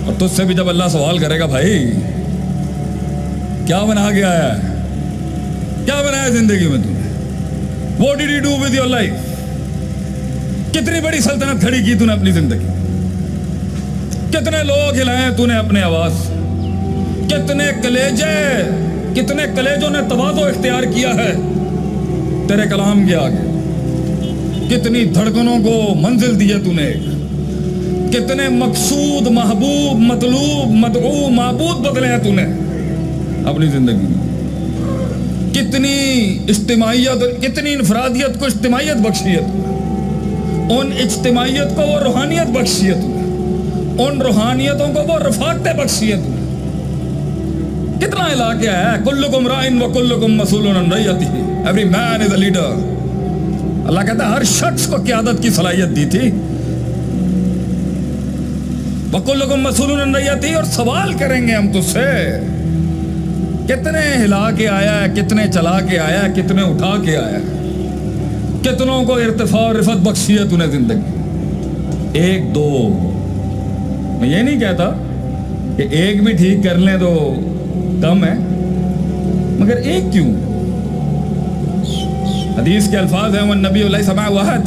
اور تجھ سے بھی جب اللہ سوال کرے گا بھائی کیا بنا کے آیا ہے, کیا بنایا زندگی میں تم نے, What did you do with your life, کتنی بڑی سلطنت کھڑی کی تو نے اپنی زندگی, کتنے لوگ ہلائے تو نے اپنے آواز, کتنے کلیجوں نے تواضع اختیار کیا ہے تیرے کلام کے آگے, کتنی دھڑکنوں کو منزل دی ہے تو نے, کتنے مقصود محبوب مطلوب مدعو معبود بدلے ہیں تو نے اپنی زندگی میں, کتنی اجتماعیت, کتنی انفرادیت کو اجتماعیت بخشی ہے تو نے, ان اجتماعیت کو وہ روحانیت بخشی ہے تو نے, ان روحانیتوں کو وہ رفاقتیں بخشی ہے تو نے, کتنا علاقہ ہے. کلکم رائن و کلکم مسئول عن رعیتہ, every man is a leader. اللہ کہتا ہے ہر شخص کو قیادت کی صلاحیت دی تھی. وَكُلُّكُمْ مَسْئُولٌ عَنْ رَعِيَّتِهِ, اور سوال کریں گے ہم تجھ سے کتنے ہلا کے آیا ہے, کتنے چلا کے آیا ہے, کتنے اٹھا کے آیا ہے, کتنوں کو ارتفاع اور رفعت بخشی ہے تو نے زندگی. ایک دو, میں یہ نہیں کہتا کہ ایک بھی ٹھیک کر لیں تو کم ہے, مگر ایک کیوں؟ حدیث کے الفاظ ہیں وَالنَّبِيُّ لَيْسَ مَعَهُ أَحَدٌ,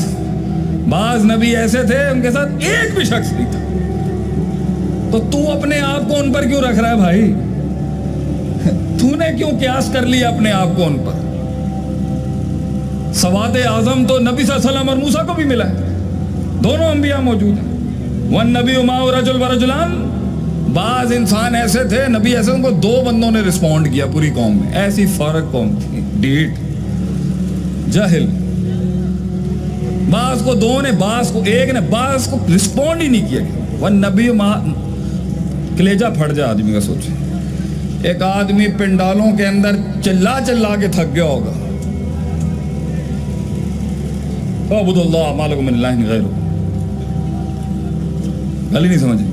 بعض نبی ایسے تھے ان کے ساتھ ایک بھی شخص نہیں تھا. تو تو اپنے آپ کو ان پر کیوں رکھ رہا ہے بھائی؟ تو نے کیوں قیاس کر لیا اپنے آپ کو ان پر؟ سواد اعظم تو نبی صلی اللہ علیہ وسلم اور موسیٰ کو بھی ملا ہے, دونوں انبیاء موجود ہیں. وَالنَّبِيُّ مَعَهُ رَجُلٌ وَرَجُلَانِ, بعض انسان ایسے تھے, نبی ایسے, ان کو دو بندوں نے رسپونڈ کیا پوری قوم میں. ایسی فرق قوم تھی, ڈیٹ جاہل. بعض کو دو نے, بعض کو ایک نے, بعض کو رسپونڈ ہی نہیں کیا. وَالنَّبِيُّ کلیجہ پھٹ جائے آدمی کا. سوچے ایک آدمی پنڈالوں کے اندر چلا کے تھک گیا ہوگا, اعبدوا اللہ ما لکم من الہ غیرہ, گلی نہیں سمجھی.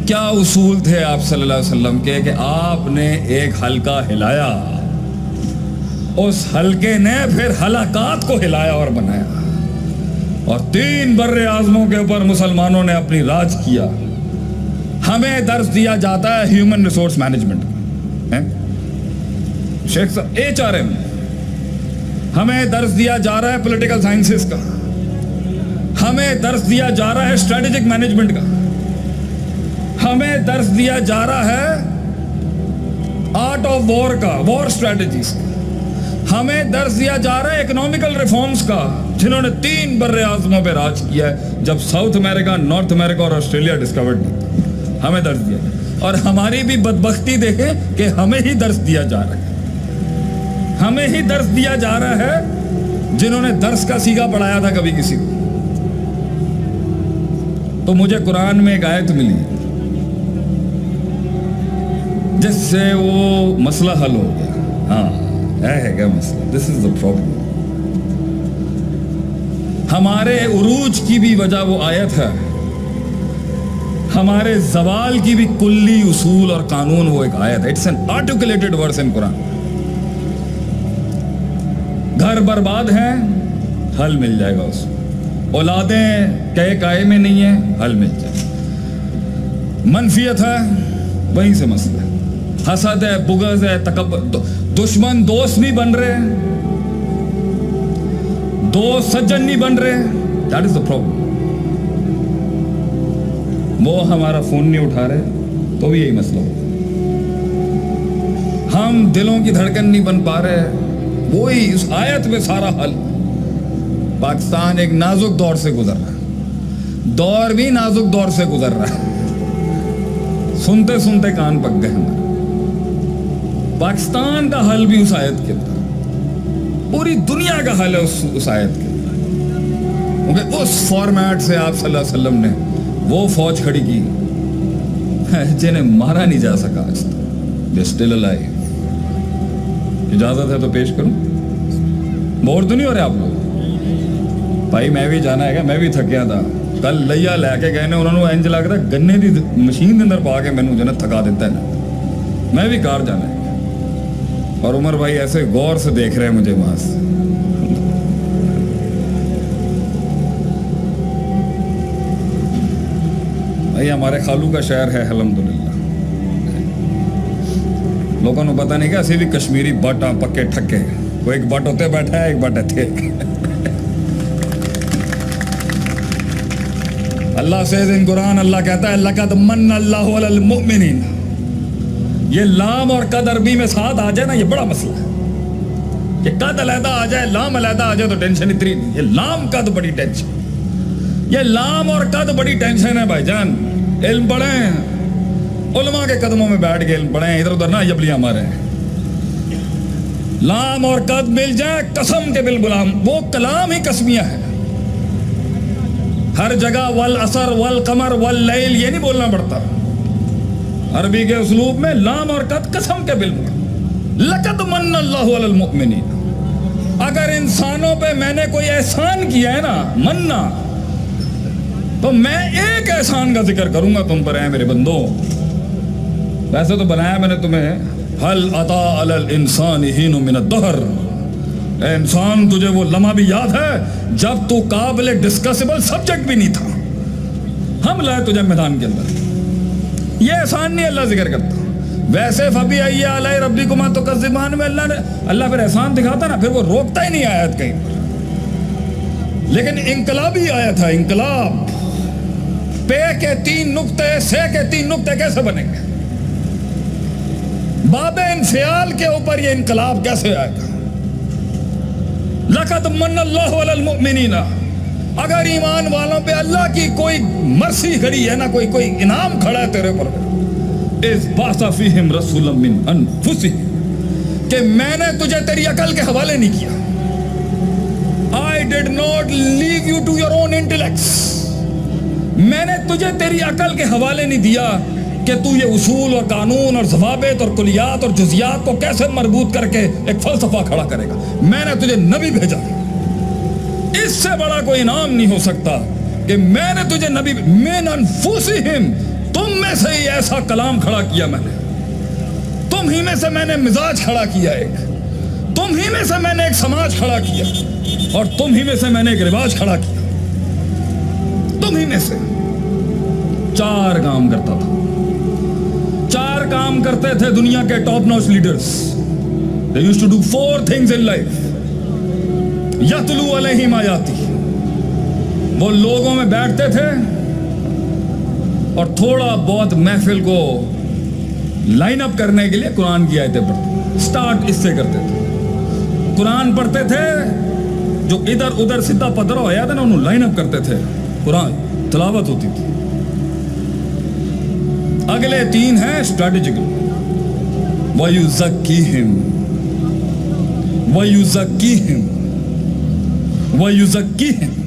کیا اصول تھے آپ صلی اللہ علیہ وسلم کے کہ آپ نے ایک حلقہ ہلایا, اس حلقے نے پھر حلقات کو ہلایا اور بنایا, اور 3 بر اعظموں کے اوپر مسلمانوں نے اپنی راج کیا. ہمیں درس دیا جاتا ہے ہیومن ریسورس مینجمنٹ کا, شیخ صاحب HRM, ہمیں درس دیا جا رہا ہے پولیٹیکل سائنسز کا, ہمیں درس دیا جا رہا ہے اسٹریٹجک مینجمنٹ کا, ہمیں درس دیا جا رہا ہے آرٹ آف وار کا, وار اسٹریٹجیز کا, ہمیں درس دیا جا رہا ہے اکنامیکل ریفارمز کا, جنہوں نے 3 بر اعظموں پہ راج کیا ہے جب ساؤتھ امریکہ, نارتھ امریکہ اور آسٹریلیا ڈسکورڈ نہیں. ہمیں درس دیا, اور ہماری بھی بدبختی دیکھیں کہ ہمیں ہی درس دیا جا رہا ہے, ہمیں ہی درس دیا جا رہا ہے جنہوں نے درس کا سیگا پڑھایا تھا کبھی کسی کو. تو مجھے قرآن میں ایک آیت ملی جس سے وہ مسئلہ حل ہو گیا. ہاں ہے کیا مسئلہ؟ دس از دا پرابلم. ہمارے عروج کی بھی وجہ وہ آیت ہے, ہمارے زوال کی بھی کلی اصول اور قانون وہ ایک آیت ہے. اٹس این آرٹیکولیٹڈ ورس ان قرآن. گھر برباد ہیں, حل مل جائے گا اس میں. اولادیں کہے کائے میں نہیں ہیں, حل مل جائے گا. منفیت ہے, وہیں سے مسئلہ ہے. حسد ہے, بغض ہے, تکبر, دشمن دوست نہیں بن رہے, دوست سجن نہیں بن رہے. That is the problem. وہ ہمارا فون نہیں اٹھا رہے تو بھی یہی مسئلہ ہو. ہم دلوں کی دھڑکن نہیں بن پا رہے, وہی اس آیت میں سارا حل. پاکستان ایک نازک دور سے گزر رہا ہے, دور بھی نازک دور سے گزر رہا ہے. سنتے سنتے کان پک گئے ہمارے. پاکستان کا حل بھی اس آیت کے اندر, پوری دنیا کا حل ہے اس آیت کے اندر. کیونکہ اس فارمیٹ سے آپ صلی اللہ علیہ وسلم نے وہ فوج کھڑی کی جنہیں مارا نہیں جا سکا آج تک. They're still alive. اجازت ہے تو پیش کروں. بور تو نہیں ہو رہے آپ لوگ؟ بھائی میں بھی جانا ہے, میں بھی تھکیا تھا. کل لیا لے کے گئے نے, انہوں نے انج لگ رہا گنے دی مشین کے اندر پا کے مینوں جو ہے تھکا دیتا ہے نا. میں بھی کار جانا ہے, اور عمر بھائی ایسے غور سے دیکھ رہے ہیں مجھے وہاں سے. بھائی ہمارے خالو کا شہر ہے الحمدللہ. لوگوں کو پتہ نہیں کہ اسی بھی کشمیری بٹ ہاں پکے ٹھکے. وہ ایک بٹ ہوتے بیٹھا ہے ایک بٹ تھے. اللہ سے ان قرآن اللہ کہتا ہے لقد من اللہ علی المؤمنین. یہ لام اور قد عربی میں ساتھ آ جائے نا یہ بڑا مسئلہ ہے. یہ قد علیحدہ آ جائے لام علیحدہ آ جائے تو ٹینشن اتنی نہیں. یہ لام قد بڑی ٹینشن. یہ لام اور قد بڑی ٹینشن ہے بھائی جان. علم پڑھیں علماء کے قدموں میں بیٹھ کے علم پڑھیں ادھر ادھر نہ یبلیاں ماریں. لام اور قد مل جائیں قسم کے بالغلام وہ کلام ہی قسمیہ ہے. ہر جگہ والعصر والقمر واللیل یہ نہیں بولنا پڑتا. عربی کے اسلوب میں لام اور قد قسم کے بالغلام. لقد من اللہ علی المؤمنین. اگر انسانوں پہ میں نے کوئی احسان کیا ہے نا مننا تو میں ایک احسان کا ذکر کروں گا تم پر ہے میرے بندو. ویسے تو بنایا میں نے تمہیں هل اتی علی الانسان حین من الدہر. اے انسان تجھے وہ لمحہ بھی یاد ہے جب تو قابل ڈسکسیبل سبجیکٹ بھی نہیں تھا. ہم لائے تجھے میدان کے اندر. یہ احسان نہیں اللہ ذکر کرتا. ویسے فبی ای آلاء ربکما تکذبان میں اللہ پھر احسان دکھاتا نا پھر وہ روکتا ہی نہیں آیت کہیں پر. لیکن انقلابی آیت ہے انقلاب. پے کے 3 نقطے سے کے 3 نقطے کیسے بنیں گے؟ باب انفعال کے اوپر یہ انقلاب کیسے آئے گا؟ لقد من اللہ علی المؤمنین. اگر ایمان والوں پہ اللہ کی کوئی مرسی کھڑی ہے نا کوئی انعام کھڑا ہے تیرے پر اذ بعث فیہم رسولا من انفسہم کہ میں نے تجھے تیری عقل کے حوالے نہیں کیا. I did not leave you to your own intellects. میں نے تجھے تیری عقل کے حوالے نہیں دیا کہ تو یہ اصول اور قانون اور ضوابط اور کلیات اور جزیات کو کیسے مربوط کر کے ایک فلسفہ کھڑا کرے گا. میں نے تجھے نبی بھیجا. اس سے بڑا کوئی انعام نہیں ہو سکتا کہ میں نے تجھے نبی من انفسہم تم میں سے ہی ایسا کلام کھڑا کیا. میں نے تم ہی میں سے میں نے مزاج کھڑا کیا. ایک تم ہی میں سے میں نے ایک سماج کھڑا کیا اور تم ہی میں سے میں نے ایک رواج کھڑا کیا. تم ہی میں سے 4 کام کرتا تھا. 4 کام کرتے تھے دنیا کے top notch leaders. They used to do 4 things in life. یتلو علیہم آیاتی. وہ لوگوں میں بیٹھتے تھے اور تھوڑا بہت محفل کو لائن اپ کرنے کے لیے قرآن کی آیتیں پڑھتے. سٹارٹ اس سے کرتے تھے. قرآن پڑھتے تھے جو ادھر ادھر سیدھا پدرا ہوا تھا نا انہوں لائن اپ کرتے تھے. قرآن تلاوت ہوتی تھی. اگلے 3 ہیں اسٹریٹجیکل. وَيُزَكِّيهِمْ وَيُزَكِّيهِمْ وَيُزَكِّيهِمْ